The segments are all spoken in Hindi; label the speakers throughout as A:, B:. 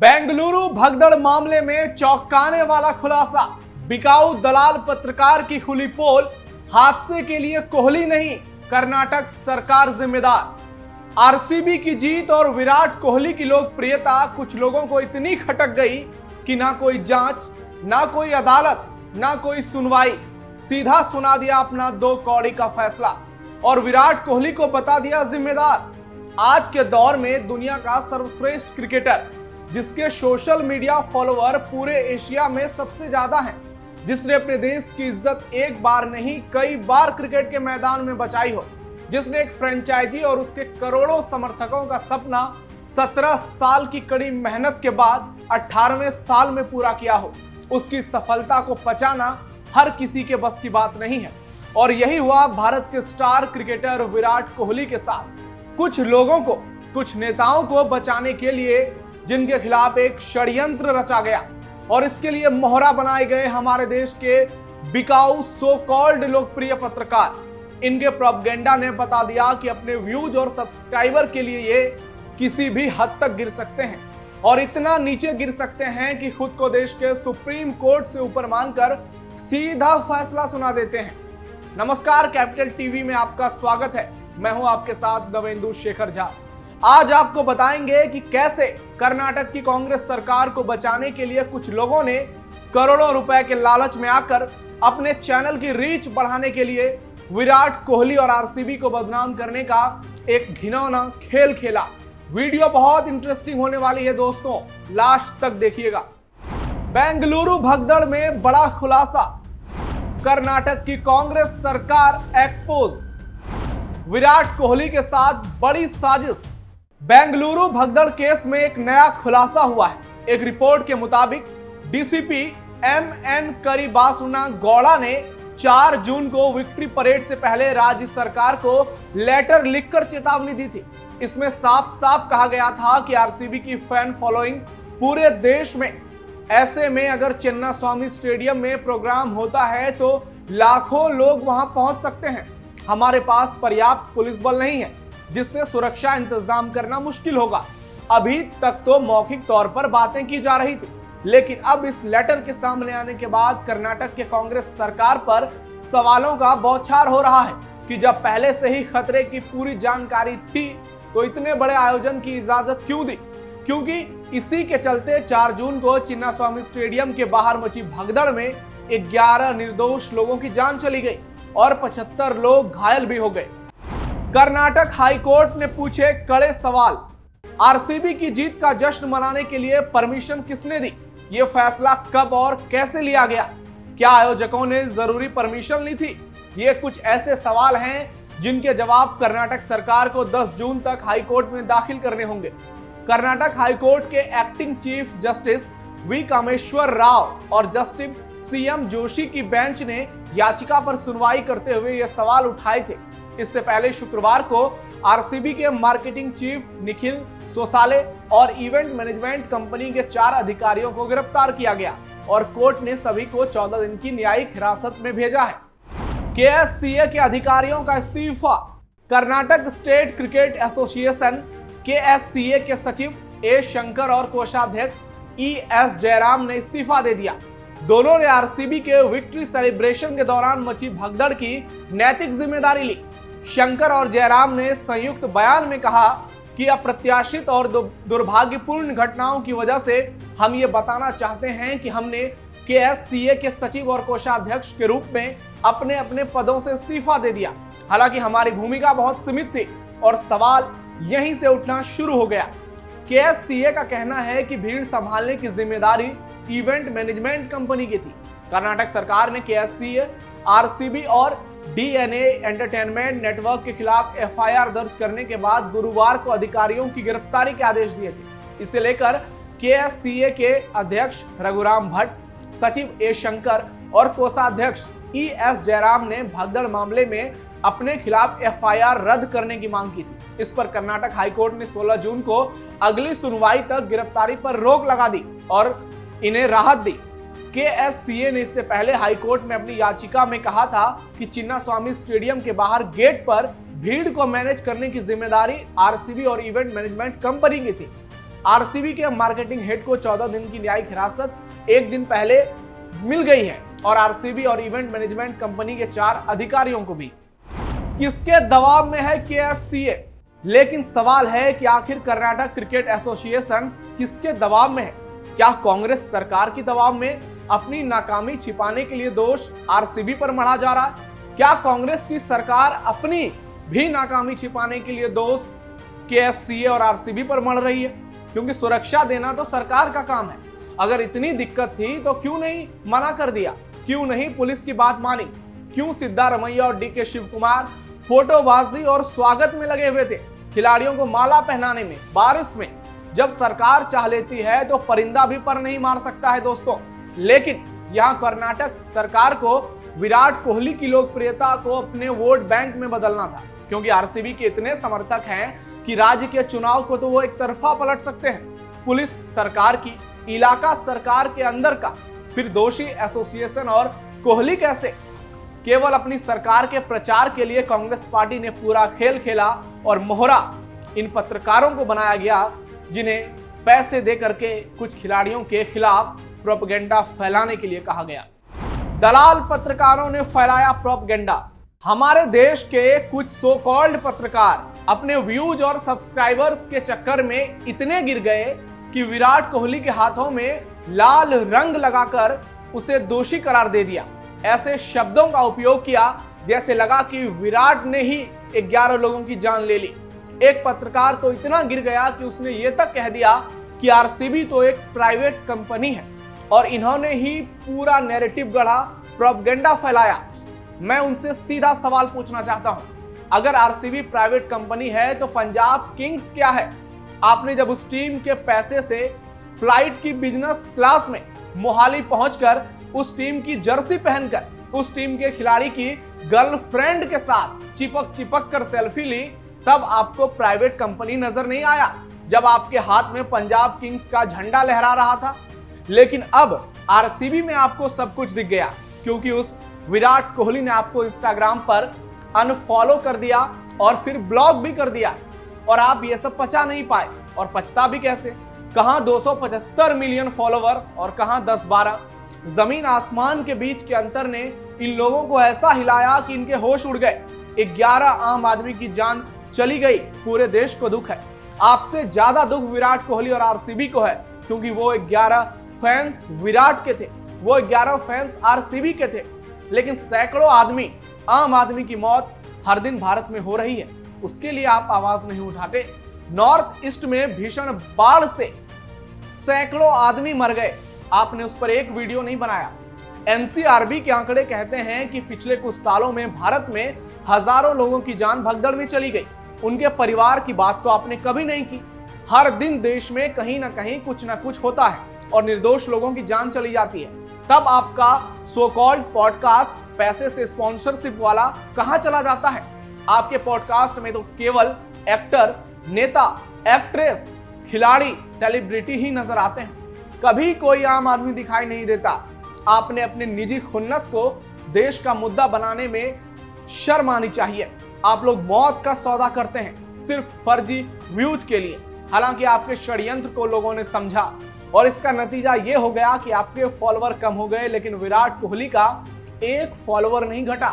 A: बेंगलुरु भगदड़ मामले में चौंकाने वाला खुलासा। बिकाऊ दलाल पत्रकार की खुली पोल। हादसे के लिए कोहली नहीं, कर्नाटक सरकार जिम्मेदार। आरसीबी की जीत और विराट कोहली की लोकप्रियता कुछ लोगों को इतनी खटक गई कि ना कोई जांच, ना कोई अदालत, ना कोई सुनवाई, सीधा सुना दिया अपना 2 कौड़ी का फैसला और विराट कोहली को बता दिया जिम्मेदार। आज के दौर में दुनिया का सर्वश्रेष्ठ क्रिकेटर, जिसके सोशल मीडिया फॉलोअर पूरे एशिया में सबसे ज्यादा हैं, जिसने अपने देश की इज्जत एक बार नहीं कई बार क्रिकेट के मैदान में बचाई हो, जिसने एक फ्रेंचाइजी और उसके करोड़ों समर्थकों का सपना 17 साल की कड़ी मेहनत के बाद 18वें साल में पूरा किया हो, उसकी सफलता को पचाना हर किसी के बस की बात नहीं है। और यही हुआ भारत के स्टार क्रिकेटर विराट कोहली के साथ। कुछ लोगों को, कुछ नेताओं को बचाने के लिए जिनके खिलाफ एक षड्यंत्र रचा गया और इसके लिए मोहरा बनाए गए हमारे देश के बिकाऊ सो कॉल्ड लोकप्रिय पत्रकार। इनके प्रोपगेंडा ने बता दिया कि अपने व्यूज और सब्सक्राइबर के लिए ये किसी भी हद तक गिर सकते हैं और इतना नीचे गिर सकते हैं कि खुद को देश के सुप्रीम कोर्ट से ऊपर मानकर सीधा फैसला सुना देते हैं। नमस्कार, कैपिटल टीवी में आपका स्वागत है। मैं हूं आपके साथ नवेंदु शेखर झा। आज आपको बताएंगे कि कैसे कर्नाटक की कांग्रेस सरकार को बचाने के लिए कुछ लोगों ने करोड़ों रुपए के लालच में आकर अपने चैनल की रीच बढ़ाने के लिए विराट कोहली और आरसीबी को बदनाम करने का एक घिनौना खेल खेला। वीडियो बहुत इंटरेस्टिंग होने वाली है दोस्तों, लास्ट तक देखिएगा। बेंगलुरु भगदड़ में बड़ा खुलासा, कर्नाटक की कांग्रेस सरकार एक्सपोज, विराट कोहली के साथ बड़ी साजिश। बेंगलुरु भगदड़ केस में एक नया खुलासा हुआ है। एक रिपोर्ट के मुताबिक डीसीपी एमएन करिबासुना गौड़ा ने 4 जून को विक्ट्री परेड से पहले राज्य सरकार को लेटर लिखकर चेतावनी दी थी। इसमें साफ साफ कहा गया था कि आरसीबी की फैन फॉलोइंग पूरे देश में, ऐसे में अगर चिन्नास्वामी स्टेडियम में प्रोग्राम होता है तो लाखों लोग वहां पहुंच सकते हैं। हमारे पास पर्याप्त पुलिस बल नहीं है जिससे सुरक्षा इंतजाम करना मुश्किल होगा। अभी तक तो मौखिक तौर पर बातें की जा रही थी, लेकिन अब इस लेटर के सामने आने के बाद कर्नाटक के कांग्रेस सरकार पर सवालों का बौछार हो रहा है कि जब पहले से ही खतरे की पूरी जानकारी थी तो इतने बड़े आयोजन की इजाजत क्यों दी। क्योंकि इसी के चलते 4 जून को चिन्नास्वामी स्टेडियम के बाहर मची भगदड़ में 11 निर्दोष लोगों की जान चली गई और 75 लोग घायल भी हो गए। कर्नाटक हाईकोर्ट ने पूछे कड़े सवाल। आरसीबी की जीत का जश्न मनाने के लिए परमिशन किसने दी? ये फैसला कब और कैसे लिया गया? क्या आयोजकों ने जरूरी परमिशन ली थी? ये कुछ ऐसे सवाल हैं जिनके जवाब कर्नाटक सरकार को 10 जून तक हाईकोर्ट में दाखिल करने होंगे। कर्नाटक हाईकोर्ट के acting chief justice V Kameshwar Rao और जस्टिस सीएम जोशी की बेंच ने याचिका पर सुनवाई करते हुए ये सवाल उठाए थे। इससे पहले शुक्रवार को आरसीबी के मार्केटिंग चीफ निखिल सोसाले और इवेंट मैनेजमेंट कंपनी के 4 अधिकारियों को गिरफ्तार किया गया और कोर्ट ने सभी को 14 दिन की न्यायिक हिरासत में भेजा है। केएससीए के अधिकारियों का इस्तीफा। Karnataka state cricket association KSCA के सचिव ए शंकर और कोषाध्यक्ष ईएस जयराम ने इस्तीफा दे दिया। दोनों ने आरसीबी के विक्ट्री सेलिब्रेशन के दौरान मची भगदड़ की नैतिक जिम्मेदारी ली। शंकर और जयराम ने संयुक्त बयान में कहा कि अप्रत्याशित और दुर्भाग्यपूर्ण घटनाओं की वजह से हम ये बताना चाहते हैं कि हमने केएससीए के सचिव और कोषाध्यक्ष के रूप में अपने अपने पदों से इस्तीफा दे दिया। हालांकि हमारी भूमिका बहुत सीमित थी और सवाल यहीं से उठना शुरू हो गया। केएससीए का कहना है कि भीड़ संभालने की जिम्मेदारी इवेंट मैनेजमेंट कंपनी की थी। कर्नाटक सरकार ने केएससीए, आरसीबी और डीएनए एंटरटेनमेंट नेटवर्क के खिलाफ एफआईआर दर्ज करने के बाद गुरुवार को अधिकारियों की गिरफ्तारी के आदेश दिए थे। इसे लेकर केएससीए के अध्यक्ष रघुराम भट्ट, सचिव ए शंकर और कोषाध्यक्ष ईएस जयराम ने भगदड़ मामले में अपने खिलाफ एफआईआर रद्द करने की मांग की थी। इस पर कर्नाटक हाईकोर्ट ने 16 जून को अगली सुनवाई तक गिरफ्तारी पर रोक लगा दी और इन्हें राहत दी। केएससीए ने इससे पहले हाईकोर्ट में अपनी याचिका में कहा था कि चिन्नास्वामी स्टेडियम के बाहर गेट पर भीड़ को मैनेज करने की जिम्मेदारी आरसीबी और इवेंट मैनेजमेंट कंपनी की थी। आरसीबी के मार्केटिंग हेड को 14 दिन की न्यायिक हिरासत एक दिन पहले मिल गई है और आरसीबी और इवेंट मैनेजमेंट कंपनी के 4 अधिकारियों को भी। किसके दबाव में है केएससीए? लेकिन सवाल है कि आखिर कर्नाटक क्रिकेट एसोसिएशन किसके दबाव में है? क्या कांग्रेस सरकार के दबाव में अपनी नाकामी छिपाने के लिए दोष आरसीबी पर मढ़ा जा रहा है? क्या कांग्रेस की सरकार अपनी भी नाकामी छिपाने के लिए दोष केएससीए और आरसीबी पर मढ़ रही है? क्योंकि सुरक्षा देना तो सरकार का काम है। अगर इतनी दिक्कत थी तो क्यों नहीं मना कर दिया? क्यों नहीं पुलिस की बात मानी? क्यों सिद्धारमैया और डीके शिव कुमार फोटोबाजी और स्वागत में लगे हुए थे, खिलाड़ियों को माला पहनाने में, बारिश में? जब सरकार चाह लेती है तो परिंदा भी पर नहीं मार सकता है दोस्तों। लेकिन यहाँ कर्नाटक सरकार को विराट कोहली की लोकप्रियता को अपने वोट बैंक में बदलना था, क्योंकि आरसीबी के इतने समर्थक हैं कि राज्य के चुनाव को तो वो एक तरफा पलट सकते हैं। पुलिस सरकार की, इलाका सरकार के अंदर का, फिर दोषी एसोसिएशन और कोहली कैसे? केवल अपनी सरकार के प्रचार के लिए कांग्रेस पार्टी ने पूरा खेल खेला और मोहरा इन पत्रकारों को बनाया गया जिन्हें पैसे दे करके कुछ खिलाड़ियों के खिलाफ प्रोपेगेंडा फैलाने के लिए कहा गया। दलाल पत्रकारों ने फैलाया प्रोपेगेंडा। हमारे देश के कुछ सो कॉल्ड पत्रकार अपने व्यूज और सब्सक्राइबर्स के चक्कर में इतने गिर गए कि विराट कोहली के हाथों में लाल रंग लगाकर उसे दोषी करार दे दिया। ऐसे शब्दों का उपयोग किया जैसे लगा कि विराट ने ही 11 लोगों की जान ले ली। एक पत्रकार तो इतना गिर गया कि उसने ये तक कह दिया कि आरसीबी तो एक प्राइवेट कंपनी है और इन्होंने ही पूरा नैरेटिव गढ़ा, प्रोपेगेंडा फैलाया। मैं उनसे सीधा सवाल पूछना चाहता हूं, अगर आरसीबी प्राइवेट कंपनी है तो पंजाब किंग्स क्या है? आपने जब उस टीम के पैसे से फ्लाइट की बिजनेस क्लास में मोहाली पहुंचकर उस टीम की जर्सी पहनकर उस टीम के खिलाड़ी की गर्लफ्रेंड के साथ चिपक कर सेल्फी ली, तब आपको प्राइवेट कंपनी नजर नहीं आया, जब आपके हाथ में पंजाब किंग्स का झंडा लहरा रहा था। लेकिन अब आरसीबी में आपको सब कुछ दिख गया, क्योंकि उस विराट कोहली ने आपको इंस्टाग्राम पर अनफॉलो कर दिया और फिर ब्लॉक भी कर दिया और आप ये सब पचा नहीं पाए। और पछता भी कैसे? कहां 275 मिलियन फॉलोवर और कहां 10-12। जमीन आसमान के बीच के अंतर ने इन लोगों को ऐसा हिलाया कि इनके होश उड़ गए। 11 आम आदमी की जान चली गई। पूरे देश को दुख है। आपसे ज्यादा दुख विराट कोहली और आरसीबी को है, क्योंकि वो 11 फैंस विराट के थे, वो 11 फैंस आरसीबी के थे। लेकिन सैकड़ों आदमी, आम आदमी की मौत हर दिन भारत में हो रही है, उसके लिए आप आवाज नहीं उठाते। नॉर्थ ईस्ट में भीषण बाढ़ से सैकड़ों आदमी मर गए, आपने उस पर एक वीडियो नहीं बनाया। एनसीआरबी के आंकड़े कहते हैं कि पिछले कुछ सालों में भारत में हजारों लोगों की जान भगदड़ में चली गई। उनके परिवार की बात तो आपने कभी नहीं की। हर दिन देश में कहीं ना कहीं कुछ ना कुछ होता है और निर्दोष लोगों की जान चली जाती है। तब आपका सो कॉल्ड पॉडकास्ट पैसे से स्पॉन्सरशिप वाला कहां चला जाता है? आपके पॉडकास्ट में तो केवल एक्टर, नेता, एक्ट्रेस, खिलाड़ी, सेलिब्रिटी ही नजर आते हैं। कभी कोई आम आदमी दिखाई नहीं देता। आपने अपने निजी खुन्नस को देश का मुद्दा बनाने में शर्म आनी चाहिए। आप लोग मौत का सौदा करते हैं सिर्फ फर्जी व्यूज के लिए। हालांकि आपके षड्यंत्र को लोगों ने समझा और इसका नतीजा ये हो गया कि आपके फॉलोवर कम हो गए, लेकिन विराट कोहली का एक फॉलोवर नहीं घटा,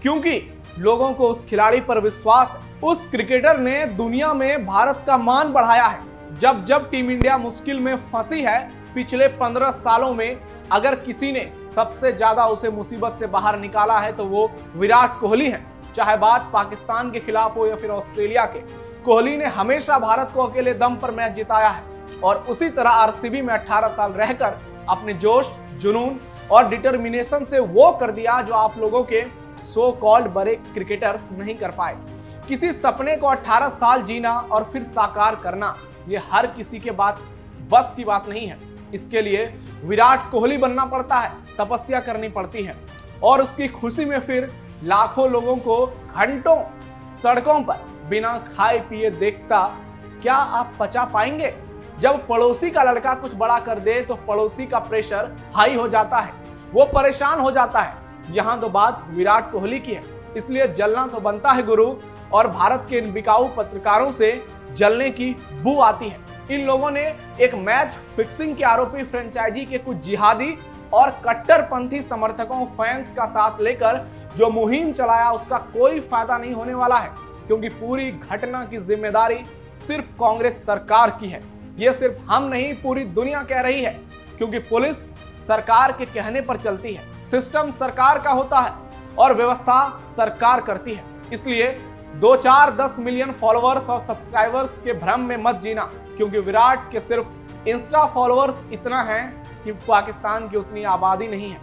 A: क्योंकि लोगों को उस खिलाड़ी पर विश्वास है। उस क्रिकेटर ने दुनिया में भारत का मान बढ़ाया है। जब जब टीम इंडिया मुश्किल में फंसी है पिछले 15 सालों में, अगर किसी ने सबसे ज्यादा उसे मुसीबत से बाहर निकाला है तो वो विराट कोहली है। चाहे बात पाकिस्तान के खिलाफ हो या फिर ऑस्ट्रेलिया के, कोहली ने हमेशा भारत को अकेले दम पर मैच जिताया है। और उसी तरह आरसीबी में 18 साल रहकर अपने जोश, जुनून और डिटर्मिनेशन से वो कर दिया जो आप लोगों के सो कॉल्ड बड़े क्रिकेटर्स नहीं कर पाए। किसी सपने को 18 साल जीना और फिर साकार करना, ये हर किसी के बस की बात नहीं है। इसके लिए विराट कोहली बनना पड़ता है, तपस्या करनी पड़ती है और उसकी खुशी में फिर लाखों लोगों को घंटों सड़कों पर बिना खाए पिए देखता क्या आप पचा पाएंगे? जब पड़ोसी का लड़का कुछ बड़ा कर दे तो पड़ोसी का प्रेशर हाई हो जाता है, वो परेशान हो जाता है। यहाँ तो बात विराट कोहली की है, इसलिए जलना तो बनता है गुरु। और भारत के इन बिकाऊ पत्रकारों से जलने की बू आती है। इन लोगों ने एक मैच फिक्सिंग के आरोपी फ्रेंचाइजी के कुछ जिहादी और कट्टरपंथी समर्थकों फैंस का साथ लेकर जो मुहिम चलाया उसका कोई फायदा नहीं होने वाला है, क्योंकि पूरी घटना की जिम्मेदारी सिर्फ कांग्रेस सरकार की है। यह सिर्फ हम नहीं, पूरी दुनिया कह रही है, क्योंकि पुलिस सरकार के कहने पर चलती है, सिस्टम सरकार का होता है और व्यवस्था सरकार करती है। इसलिए 2, 4, 10 मिलियन फॉलोअर्स और सब्सक्राइबर्स के भ्रम में मत जीना, क्योंकि विराट के सिर्फ इंस्टा फॉलोअर्स इतना है कि पाकिस्तान की उतनी आबादी नहीं है।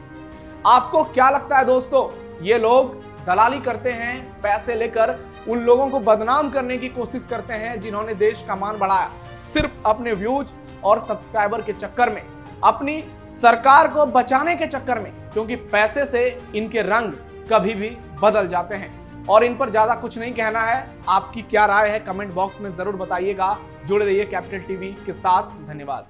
A: आपको क्या लगता है दोस्तों, ये लोग दलाली करते हैं, पैसे लेकर उन लोगों को बदनाम करने की कोशिश करते हैं जिन्होंने देश का मान बढ़ाया, सिर्फ अपने व्यूज और सब्सक्राइबर के चक्कर में, अपनी सरकार को बचाने के चक्कर में, क्योंकि पैसे से इनके रंग कभी भी बदल जाते हैं। और इन पर ज्यादा कुछ नहीं कहना है। आपकी क्या राय है कमेंट बॉक्स में जरूर बताइएगा। जुड़े रहिए कैपिटल टीवी के साथ। धन्यवाद।